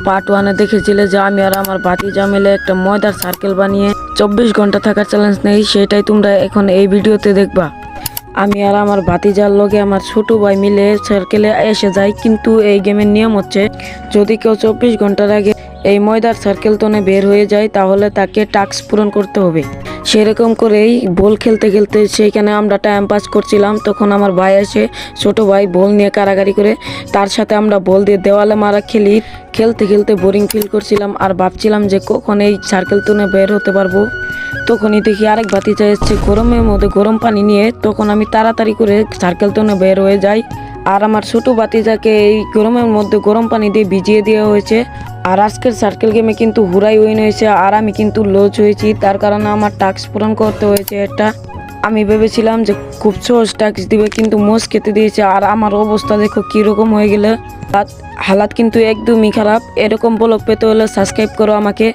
Part 1-এ দেখেছিলে যে আমি আর আমার ভাতিজা মিলে একটা ময়দার সার্কেল বানিয়ে 24 ঘন্টা থাকার চ্যালেঞ্জ নেই, সেটাই তোমরা এখন এই ভিডিওতে দেখবা। আমি আর আমার ভাতিজার লগে আমার ছোট ভাই মিলে সার্কেলে এসে যাই, কিন্তু এই গেমের নিয়ম হচ্ছে যদি কেউ 24 ঘন্টার আগে এই ময়দার সার্কেল তনে বের হয়ে যায় তাহলে তাকে টাস্ক পূরণ করতে হবে। সেরকম করেই বল খেলতে খেলতে সেইখানে আমরা টাইম পাস করছিলাম, তখন আমার ভাই এসে ছোট ভাই বল নিয়ে কারাগারি করে, তার সাথে আমরা বল দিয়ে দেওয়ালে মারা খেলতে খেলতে বোরিং ফিল করছিলাম আর ভাবছিলাম যে কখন এই সার্কেল তনে বের হতে পারবো। তখনই দেখি আরেক ভাতিজা এসছে গরমের মধ্যে গরম পানি নিয়ে, তখন আমি তাড়াতাড়ি করে সার্কেল তনে বের হয়ে যাই। আর আমার ছোট ভাতিজাকে এই গরমের মধ্যে গরম পানি দিয়ে ভিজিয়ে দেওয়া হয়েছে। আর আজকের সার্কেল গেমে কিন্তু হুরাই উইন হয়েছে আর আমি কিন্তু লজ হয়েছি, তার কারণে আমার টাস্ক পূরণ করতে হয়েছে। এটা আমি ভেবেছিলাম যে খুব সহজ টাস্ক দিবে, কিন্তু মোষ খেতে দিয়েছে। আর আমার অবস্থা দেখো কীরকম হয়ে গেলে, হালাত কিন্তু একদমই খারাপ। এরকম ব্লগ পেতে হলে সাবস্ক্রাইব করো আমাকে।